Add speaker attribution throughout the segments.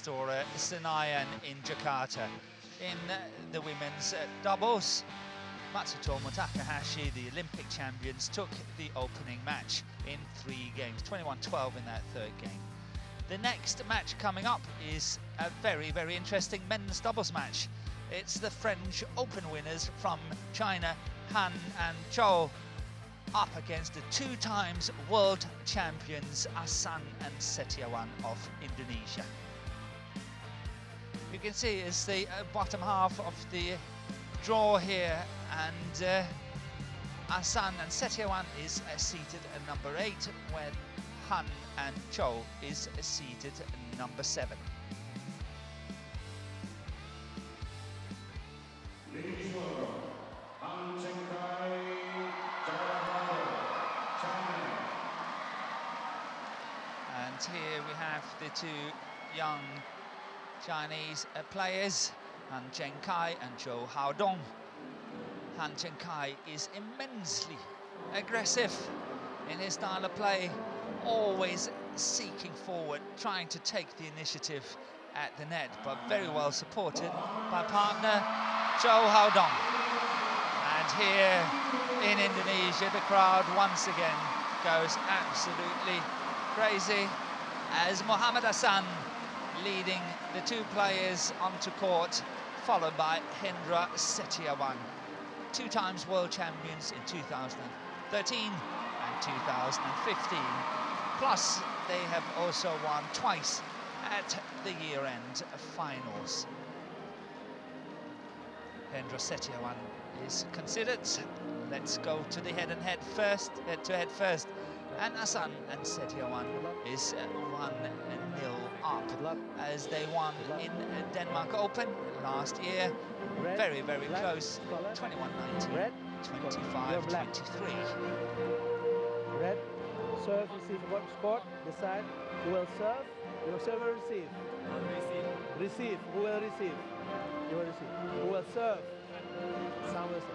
Speaker 1: or Senayan in Jakarta. In the women's doubles, Matsutomo Takahashi, the Olympic champions, took the opening match in 3 games, 21-12 in that 3rd game. The next match coming up is a very, very interesting men's doubles match. It's the French Open winners from China, Han and ZHOU, up against the 2 times world champions AHSAN and SETIAWAN of Indonesia. You can see it's the bottom half of the draw here, and AHSAN and SETIAWAN is seated at number 8, where Han and ZHOU is seated at number 7. And here we have the 2 young Chinese players, Han Zhengkai and Zhou Haodong. Han Zhengkai is immensely aggressive in his style of play, always seeking forward, trying to take the initiative at the net, but very well supported by partner Zhou Haodong. And here in Indonesia, the crowd once again goes absolutely crazy as Muhammad Hassan leading the 2 players onto court, followed by Hendra Setiawan, 2 times world champions in 2013 and 2015. Plus, they have also won twice at the year-end finals. Hendra Setiawan is considered. Let's go to the head-to-head first. And AHSAN and SETIAWAN is 1-0 up, as they won in Denmark Open last year. Very, very close, 21-19, 25-23.
Speaker 2: Red, serve, receive, what sport, decide, who will serve, you will serve or receive? Receive, who will receive? You will receive. Who will serve? Some will serve.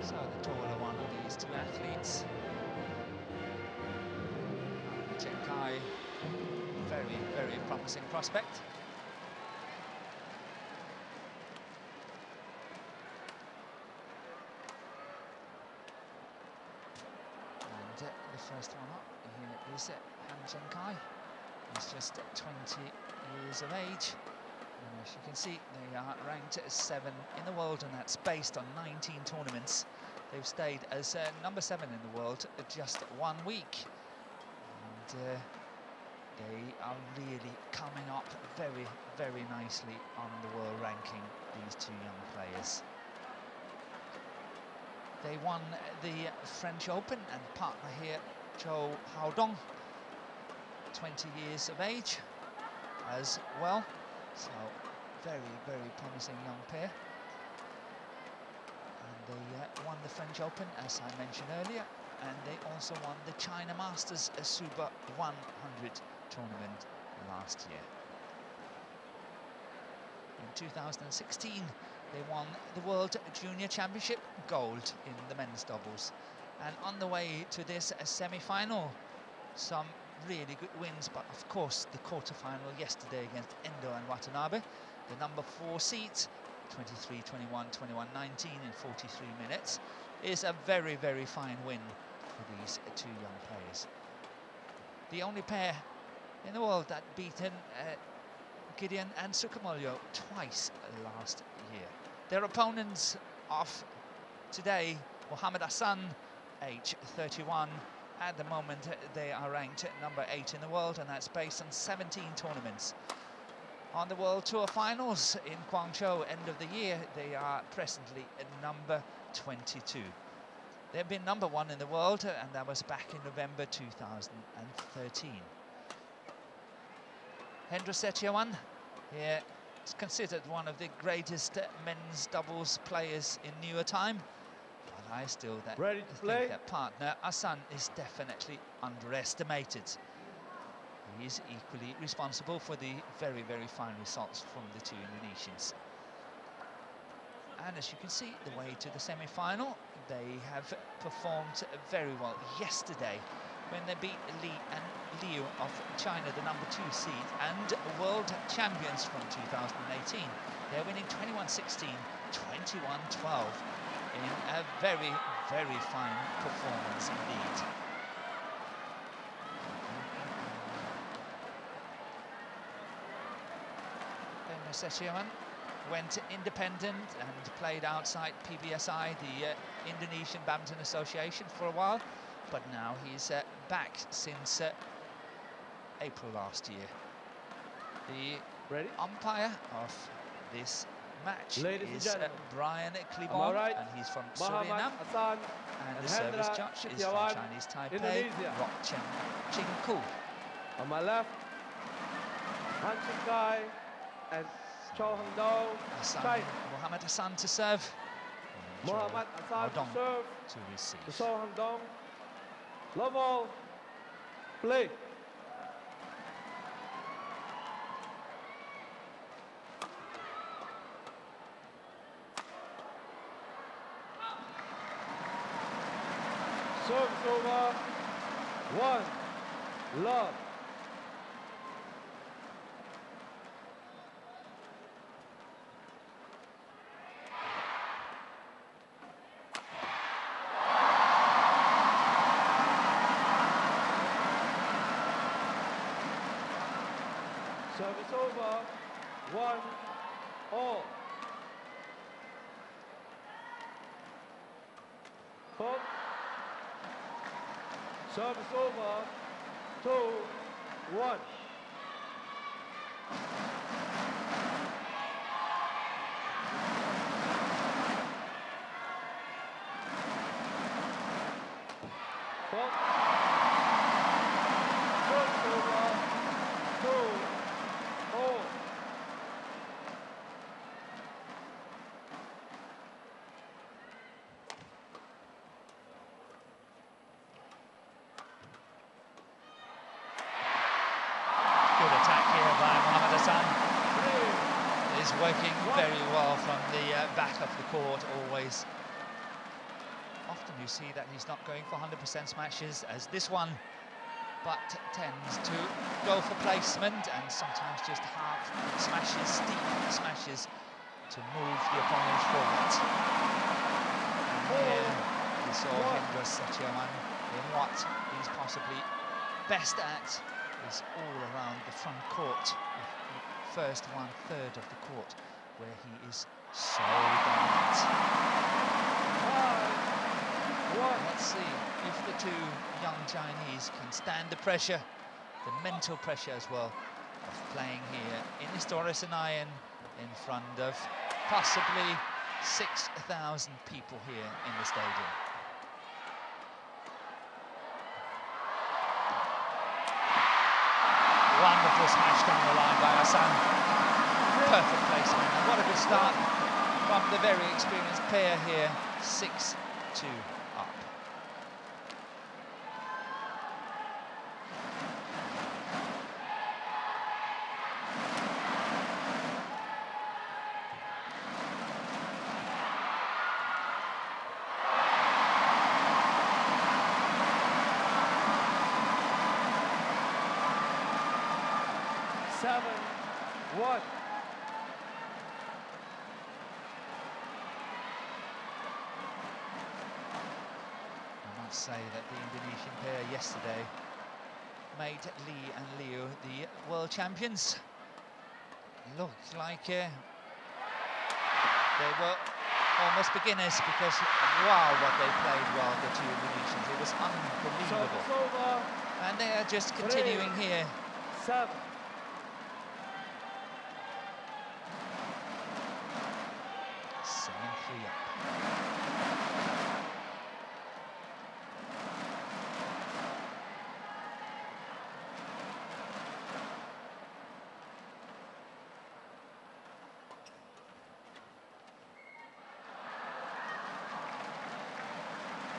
Speaker 1: So the taller one of these 2 athletes. Zhengkai, very, very promising prospect. And the first one up here is Han Zhengkai. He's just 20 years of age. And as you can see, they are ranked 7 in the world, and that's based on 19 tournaments. They've stayed as number 7 in the world just 1 week. And they are really coming up very, very nicely on the world ranking, these 2 young players. They won the French Open, and partner here, Zhou Haodong, 20 years of age as well. So, very, very promising young pair. And they won the French Open, as I mentioned earlier, and they also won the China Masters Super 100 tournament last year. In 2016, they won the World Junior Championship gold in the men's doubles. And on the way to this semi-final, some really good wins, but of course the quarter-final yesterday against Endo and Watanabe, the number 4 seed, 23-21, 21-19 in 43 minutes, is a very, very fine win for these 2 young players. The only pair in the world that beaten Gideon and Sukamuljo twice last year. Their opponents of today, Muhammad Hassan, age 31. At the moment, they are ranked number 8 in the world, and that's based on 17 tournaments. On the World Tour finals in Guangzhou, end of the year, they are presently at number 22. They've been number 1 in the world, and that was back in November 2013. Hendra Setiawan here is considered one of the greatest men's doubles players in newer time. But I still think that partner AHSAN is definitely underestimated. he's equally responsible for the very, very fine results from the two Indonesians. And as you can see, the way to the semi-final, they have performed very well yesterday when they beat Li and Liu of China, the #2 seed, and world champions from 2018. They're winning 21-16, 21-12 in a very, very fine performance indeed. Then SETIAWAN went independent and played outside PBSI, the Indonesian Badminton Association, for a while, but now he's back since April last year. The umpire of this match is Brian Klibon,
Speaker 2: right.
Speaker 1: and he's from Suriname,
Speaker 2: AHSAN,
Speaker 1: and the service judge is from Chinese Taipei, Rock Ching Ku.
Speaker 2: On my left, Han Kai and Cho Hang Dong.
Speaker 1: Mohammad Hassan to serve.
Speaker 2: Mohammad Hassan to serve.
Speaker 1: To receive.
Speaker 2: To Cho Hang Dong. Love all. Play. Service over. 1. Love. Service over. 1-all. Hook. Service over. 2-1. Hook. Service over. 2-all.
Speaker 1: Good attack here by Mohammad Hassan. Is working very well from the back of the court, always. Often you see that he's not going for 100% smashes as this one, but tends to go for placement and sometimes just half smashes, steep smashes to move the opponent forward. And here we saw Hendra SETIAWAN in what he's possibly best at is all around the front court, the first 1/3 of the court, where he is so dominant. Let's see if the two young Chinese can stand the pressure, the mental pressure as well, of playing here in historic Senayan in front of possibly 6,000 people here in the stadium. Wonderful smash down the line by Hassan. Perfect placement, and what a good start from the very experienced pair here. 6-2 up.
Speaker 2: One.
Speaker 1: I must say that the Indonesian pair yesterday made Li and Liu the world champions. Looked like they were almost beginners, because wow, what they played well, the two Indonesians. It was unbelievable. And they are just continuing here.
Speaker 2: 7.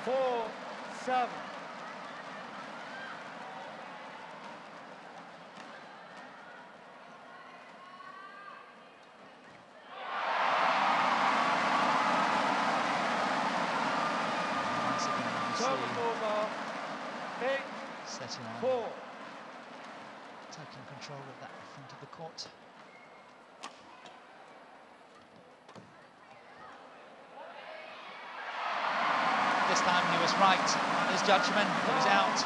Speaker 2: Four, 7. Service over. 8,
Speaker 1: SETIAWAN
Speaker 2: 4.
Speaker 1: taking control of that front of the court. This time he was right on his judgment. He was out.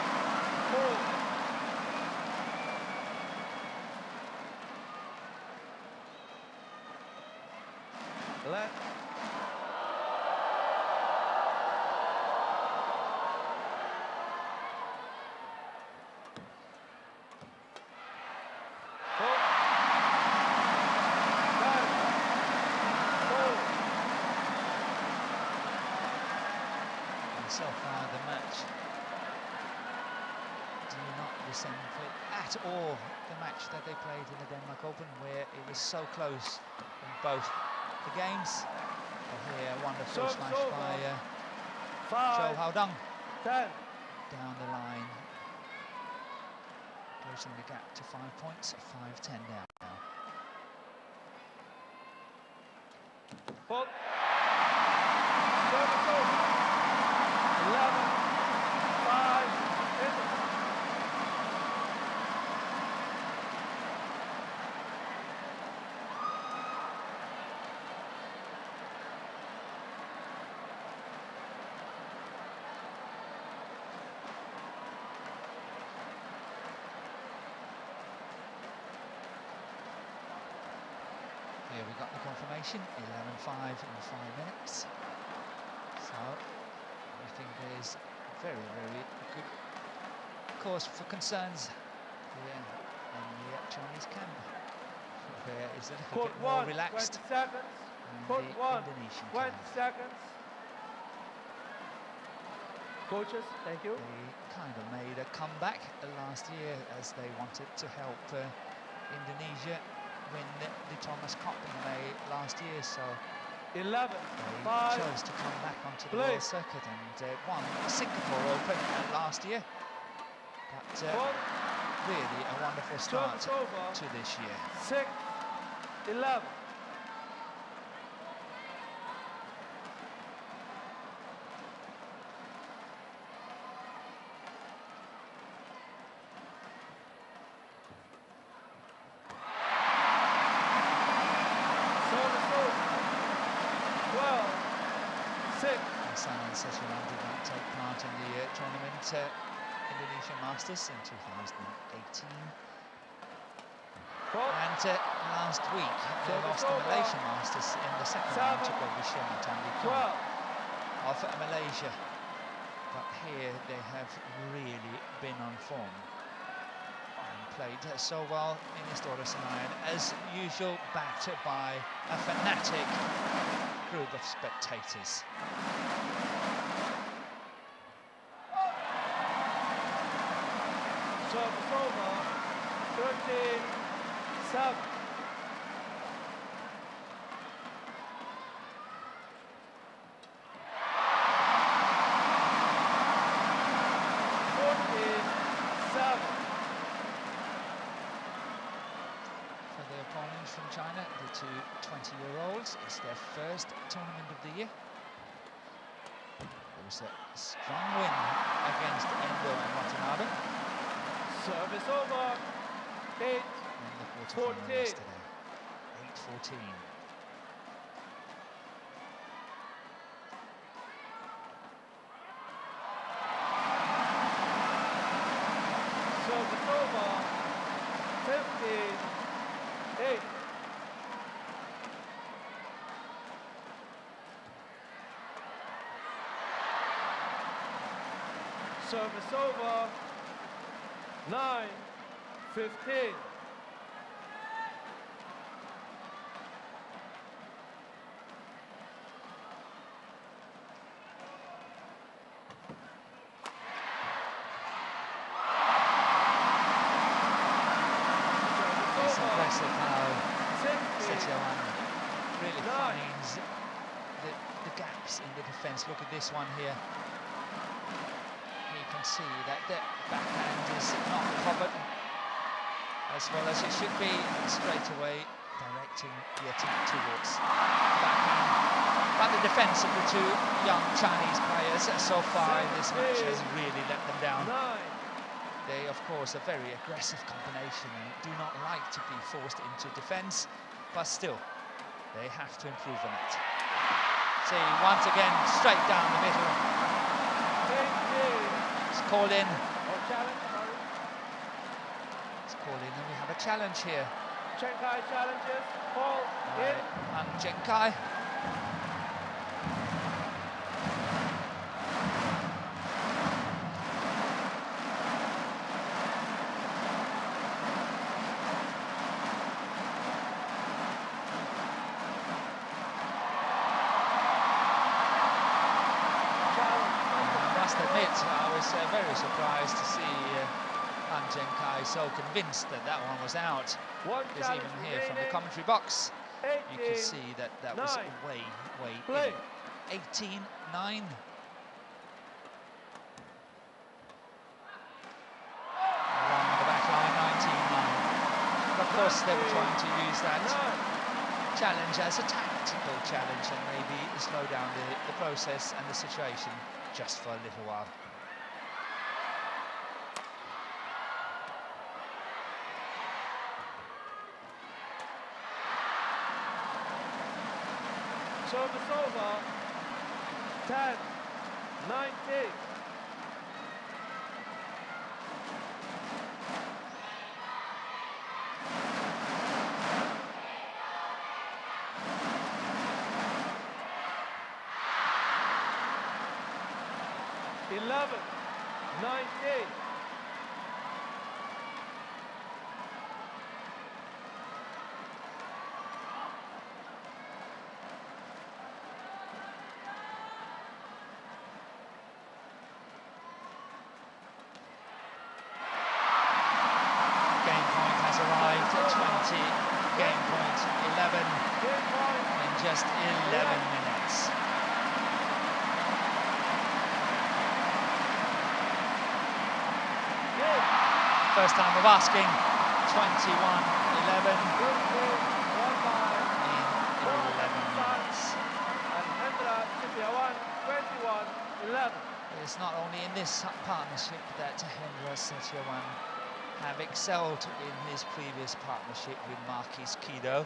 Speaker 2: 4. Left.
Speaker 1: So far the match do not resemble at all the match that they played in the Denmark Open, where it was so close in both the games. But here a wonderful smash by ZHOU
Speaker 2: 10.
Speaker 1: down the line, closing the gap to 5 points, 5-10 down now.
Speaker 2: Fault. 11, 5,
Speaker 1: Here we got the confirmation, 11-5 in 5 minutes. So I think there's very, very good cause for concerns here in the Chinese camp, where it's a little bit more relaxed
Speaker 2: 20 seconds.
Speaker 1: than the Indonesian
Speaker 2: 20
Speaker 1: camp.
Speaker 2: seconds. Coaches, thank you.
Speaker 1: They kind of made a comeback last year as they wanted to help Indonesia win the Thomas Cup in May last year, so
Speaker 2: 11,
Speaker 1: they
Speaker 2: 5,
Speaker 1: chose to come back onto the world circuit and won the Singapore Open last year. But really a wonderful start to this year.
Speaker 2: 6, 11.
Speaker 1: AHSAN and SETIAWAN did not take part in the tournament Indonesian Masters in 2018. And last week they lost the Malaysian Masters in the second round to Badminton of Malaysia. But here they have really been on form and played so well in Istora Senayan, as usual, backed by a fanatic group of spectators.
Speaker 2: Service over. 13-7.
Speaker 1: From China, the two 20-year-olds. It's their first tournament of the year. There was a strong win against Endo and Watanabe.
Speaker 2: Service over. 8,
Speaker 1: in the quarterfinal yesterday. 8-14.
Speaker 2: Service over. 15-8. Service over. 9-15.
Speaker 1: It's impressive how SETIAWAN really finds the gaps in the defence. Look at this one here. You can see that the backhand is not covered as well as it should be, straight away directing the attack towards backhand. But the defence of the two young Chinese players so far in this match has really let them down. They, of course, are a very aggressive combination and do not like to be forced into defence, but still, they have to improve on it. See, once again, straight down the middle. It's called in. It's called in, and we have a challenge here.
Speaker 2: Chen Kai challenges, ball in.
Speaker 1: And Chen Kai. I was very surprised to see Han Chen Kai so convinced that that one was out. Because even here from the commentary box, you could see that that was way in. 18-9. Along the back line, 19-9. Of course, they were trying to use that challenge as a tactical challenge and maybe slow down the process and the situation just for a little while.
Speaker 2: Service over. 10, 19. Eleven, 19.
Speaker 1: Game point has arrived at 20. Game point 11 in just 11 minutes. First time of asking, 21-11 in 11 minutes.
Speaker 2: And SETIAWAN 21-11.
Speaker 1: It's not only in this partnership that SETIAWAN have excelled in his previous partnership with Marquis Kido.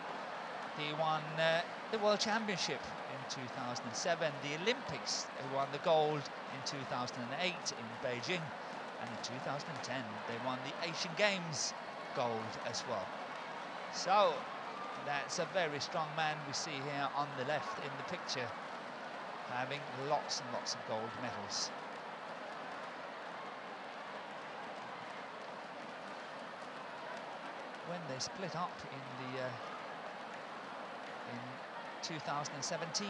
Speaker 1: He won the World Championship in 2007, the Olympics. He won the gold in 2008 in Beijing. And in 2010, they won the Asian Games gold as well. So, that's a very strong man we see here on the left in the picture, having lots and lots of gold medals. When they split up in the in 2017,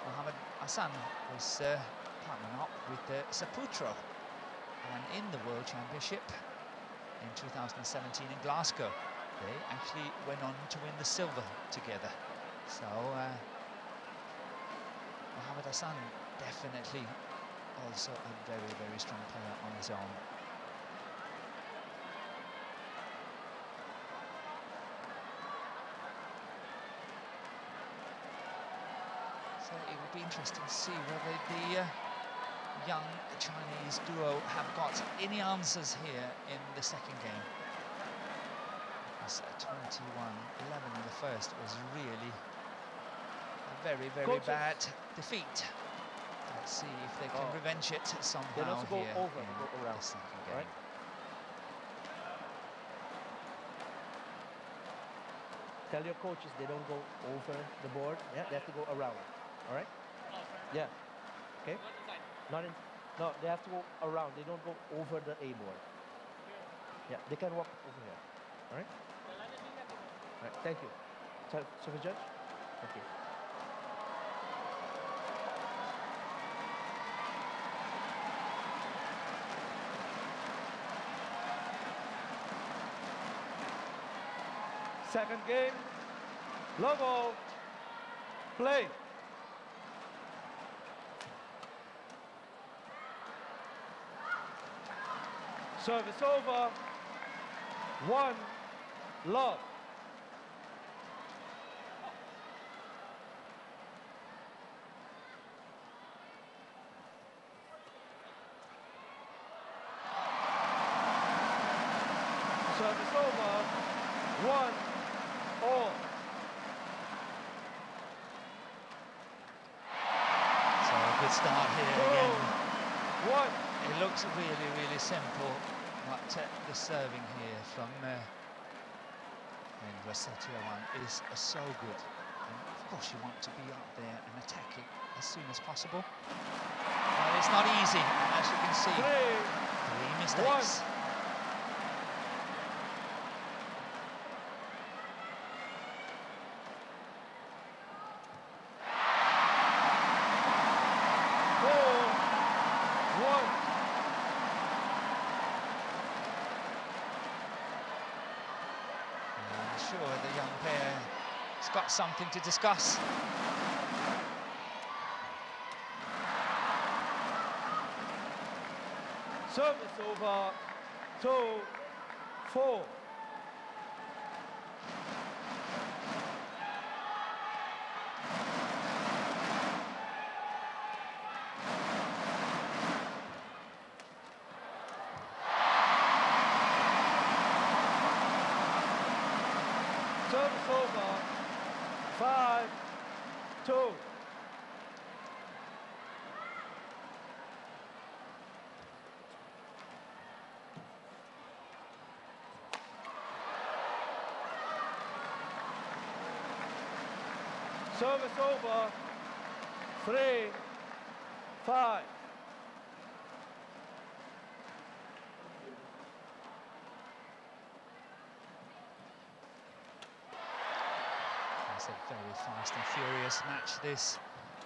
Speaker 1: Mohammed Hassan was partnering up with Saputro. And in the World Championship in 2017 in Glasgow, they actually went on to win the silver together. So Mohammed Hassan definitely also a very, very strong player on his own. So it will be interesting to see whether the young Chinese duo have got any answers here in the second game. This 21-11 in the first was really a very, very bad defeat. Let's see if they can revenge it somehow here in the second game.
Speaker 2: Right? Tell your coaches they don't go over the board. Yeah, they have to go around. All right? Yeah. Okay. Not in, no, they have to go around. They don't go over the A board. Yeah, they can walk over here. All right? All right, thank you. So, Judge? Thank you. Second game, logo, play. Service over, 1 love. 1-all.
Speaker 1: So a good start here again.
Speaker 2: 2-1.
Speaker 1: It looks really, really simple, but the serving here from SETIAWAN is so good. And of course, you want to be up there and attacking as soon as possible. But it's not easy, and as you can see, 3 mistakes.
Speaker 2: 1.
Speaker 1: I'm sure the young pair has got something to discuss.
Speaker 2: Service over. 2-4. Service over. 5-2. Service over. 3-5.
Speaker 1: It's a very fast and furious match, this.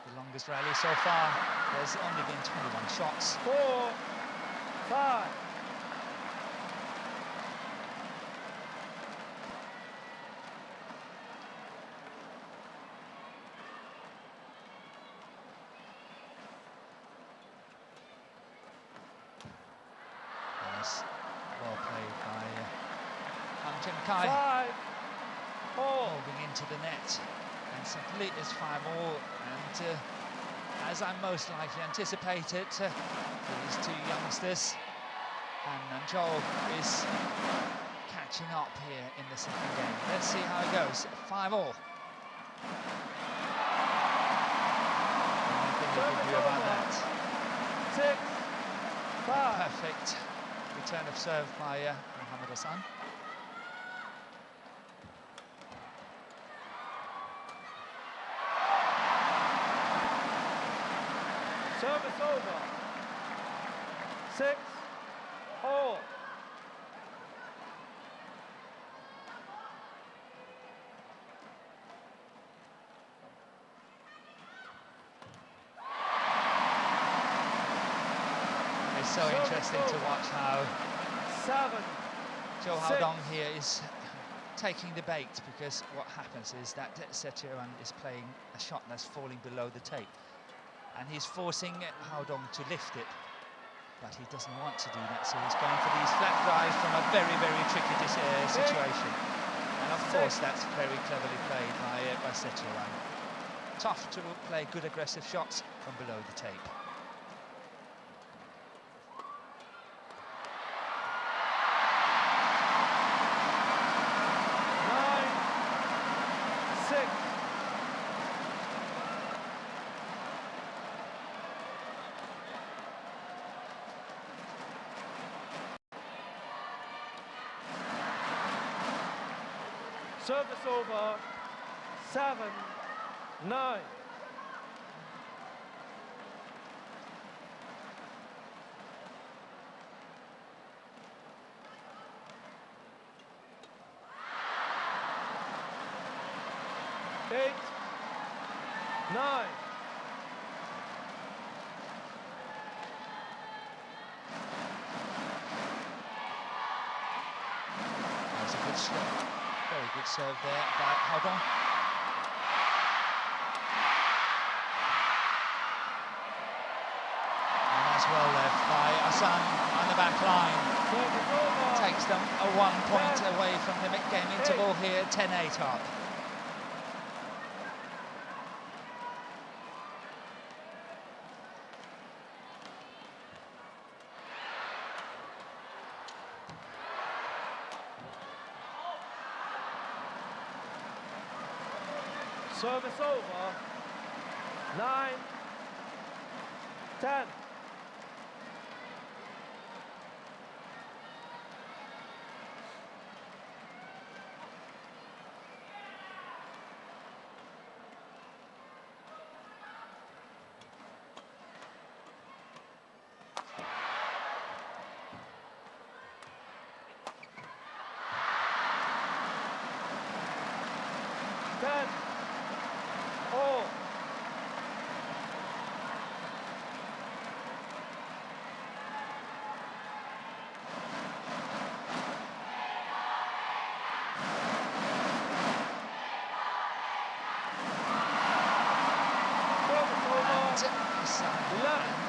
Speaker 1: The longest rally so far. There's only been 21 shots.
Speaker 2: 4-5.
Speaker 1: Yes, well played by Kai.
Speaker 2: 5-all.
Speaker 1: Moving into the net, and simply is 5-all. And as I most likely anticipated, these two youngsters, and Joel is catching up here in the second game. Let's see how it goes. 5-all. Anything you can do about that?
Speaker 2: 6-5.
Speaker 1: Perfect return of serve by AHSAN.
Speaker 2: Service over. 6-all.
Speaker 1: It's so interesting to watch how
Speaker 2: 7-6.
Speaker 1: ZHOU here is taking the bait, because what happens is that SETIAWAN is playing a shot that's falling below the tape, and he's forcing ZHOU to lift it, but he doesn't want to do that, so he's going for these flat drives from a very, very tricky situation. And of course, that's very cleverly played by SETIAWAN. Tough to play good aggressive shots from below the tape.
Speaker 2: Service over. 7-9. Eight, 9.
Speaker 1: That's a good serve. Very good serve there by ZHOU. And that's well left by AHSAN on the back line. Takes them a 1 point away from the mid-game interval here, 10-8 up.
Speaker 2: Service over. 9, 10.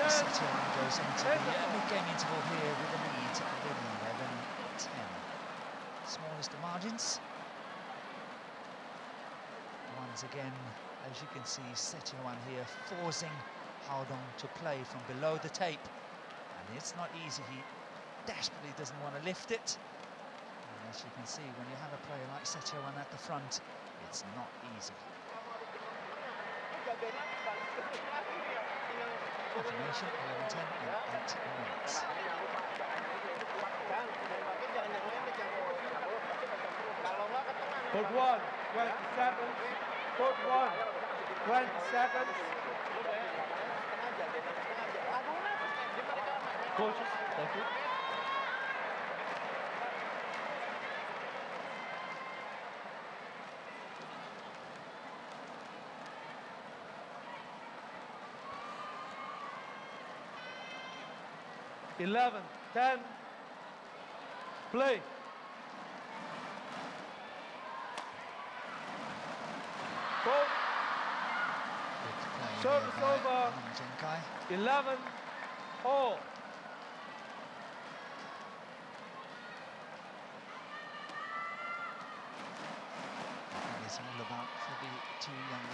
Speaker 1: SETIAWAN goes into the mid-game interval here with a lead of 11-10. Smallest of margins. Once again, as you can see, SETIAWAN here forcing Haodong to play from below the tape. And it's not easy. He desperately doesn't want to lift it. And as you can see, when you have a player like SETIAWAN at the front, it's not easy. Confirmation, 11-10 in 8 minutes.
Speaker 2: Court 1, 20 seconds. Court 1, 20 seconds. Coaches, thank you. Eleven, 10, play. Service over. 11 all.
Speaker 1: It's all about for the two young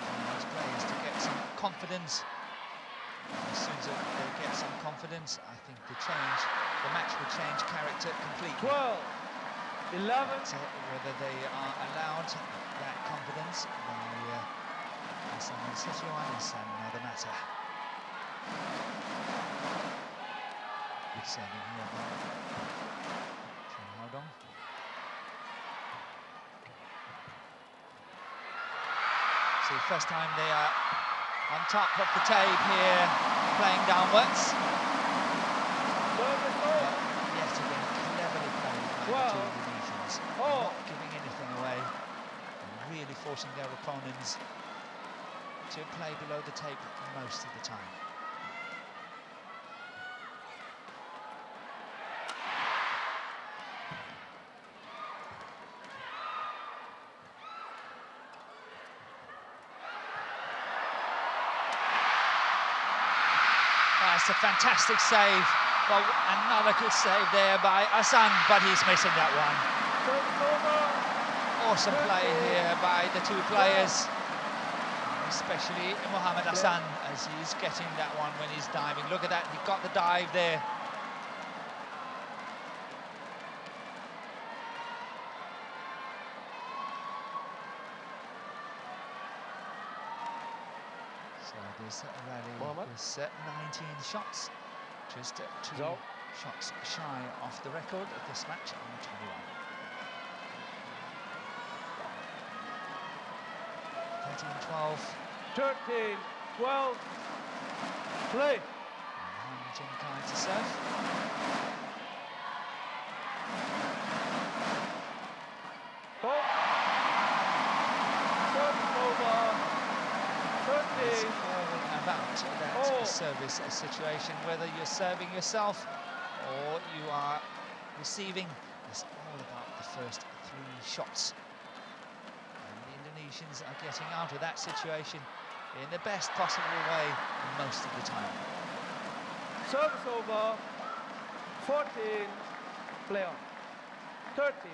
Speaker 1: players to get some confidence. As soon as they get some confidence, I think the match will change character completely.
Speaker 2: 12, 11.
Speaker 1: Whether they are allowed that confidence by AHSAN and SETIAWAN is another matter. Good serving here by Haodong. See, first time they are on top of the tape here, playing downwards. Yet again, cleverly played by the two Indonesians, not giving anything away, and really forcing their opponents to play below the tape most of the time. That's a fantastic save. Well, another good save there by AHSAN, but he's missing that one. Awesome play here by the two players, especially Mohamed AHSAN, as he's getting that one when he's diving. Look at that, he got the dive there. So this rally was 19 shots, just 2 shots shy off the record of this match on 21. 13-12.
Speaker 2: 13-12. Play.
Speaker 1: Han Jingkai to serve.
Speaker 2: Ball. Service over. 13.
Speaker 1: It's all about that service situation, whether you're serving yourself or you are receiving. It's all about the first 3 shots. And the Indonesians are getting out of that situation in the best possible way most of the time.
Speaker 2: Service over. 14. Play on. 13.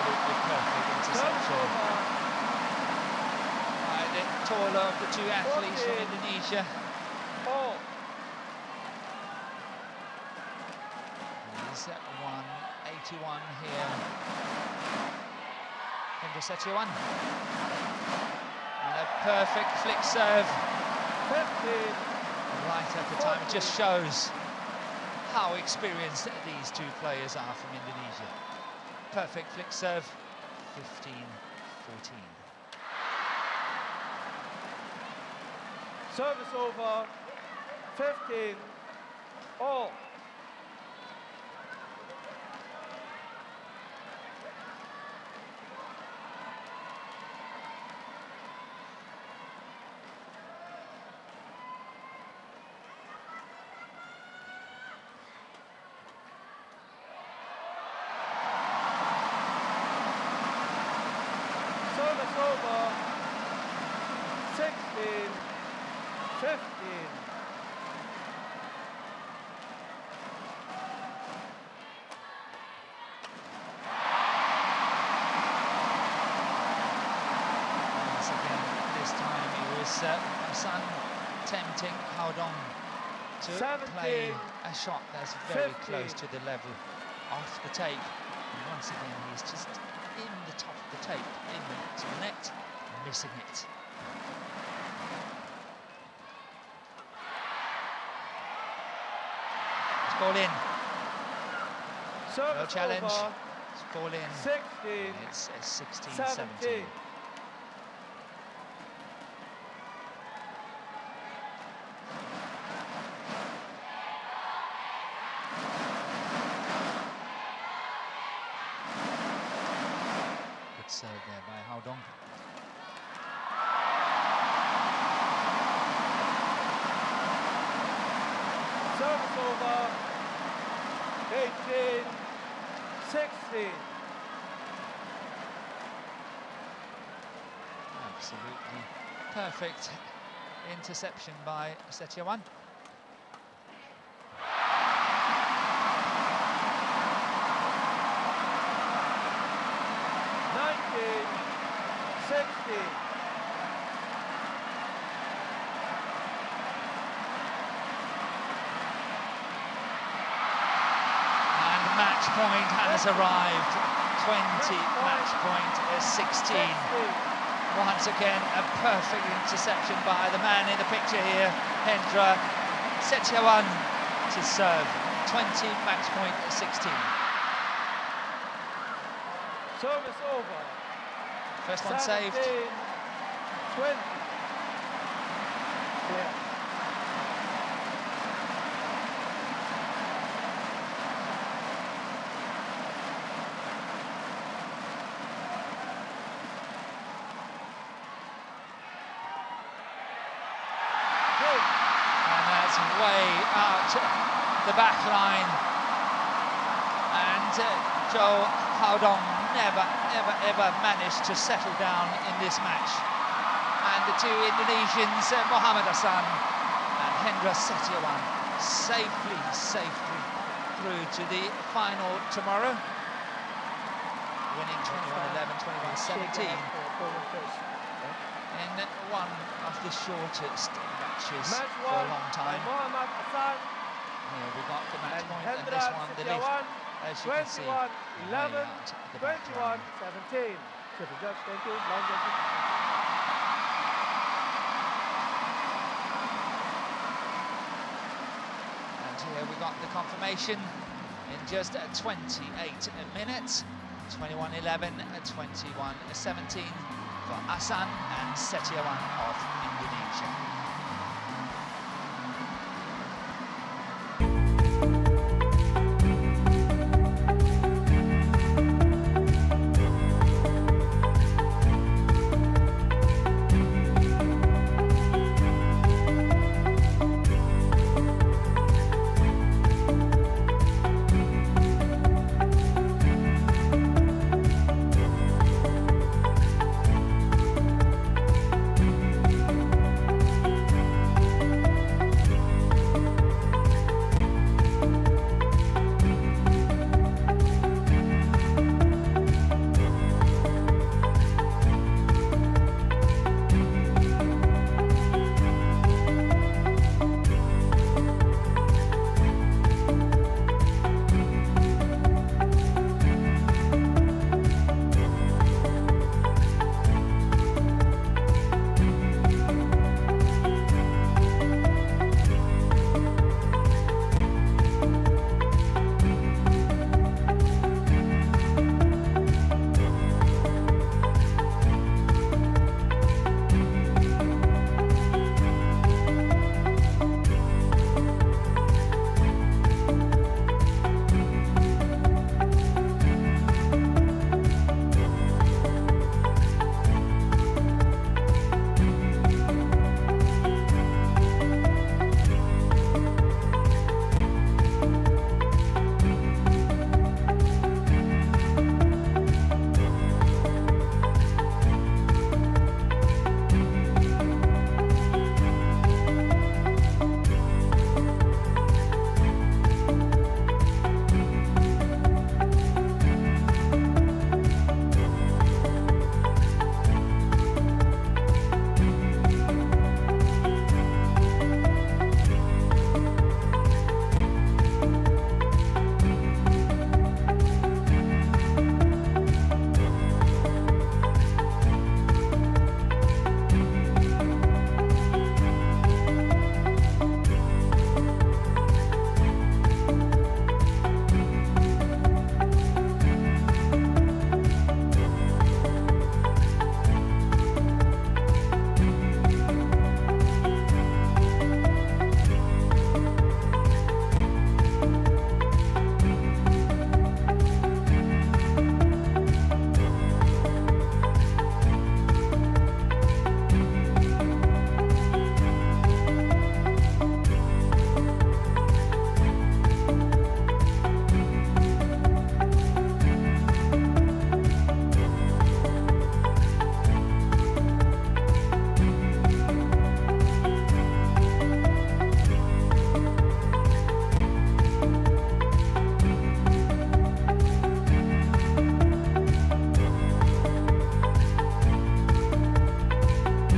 Speaker 1: absolutely perfect interception by the taller of the two athletes from Indonesia. He's at 181 here. SETIAWAN. And a perfect flick serve. Right at the time, it just shows how experienced these two players are from Indonesia. Perfect flick serve, 15-14.
Speaker 2: Service over, 15-all. Service over, 16-15.
Speaker 1: Once again, this time it was AHSAN tempting HSBC to play a shot that's very close to the level off the tape. And once again, he's just in the top of the tape, into the net, missing it. It's ball in. No challenge. It's ball in.
Speaker 2: 16.
Speaker 1: It's 16-17. Good serve there by HSBC.
Speaker 2: Service over, 18-16.
Speaker 1: Absolutely perfect interception by SETIAWAN. Match point has arrived. 20 match point 16. Once again, a perfect interception by the man in the picture here, SETIAWAN, to serve. 20 match point 16.
Speaker 2: Service over.
Speaker 1: First one saved.
Speaker 2: 20. Yeah.
Speaker 1: Way out the back line, and ZHOU never ever managed to settle down in this match. And the two Indonesians, Muhammad Hassan and SETIAWAN, safely through to the final tomorrow, winning 21-11, 21-17 in one of the shortest matches for a long time. Here we got the match point, and this one, the lift, as you can see,
Speaker 2: 21-11, 21-17. Judge, thank you. Long judging.
Speaker 1: And here we got the confirmation in just 28 minutes. 21-11, 21-17 for AHSAN and SETIAWAN of Indonesia.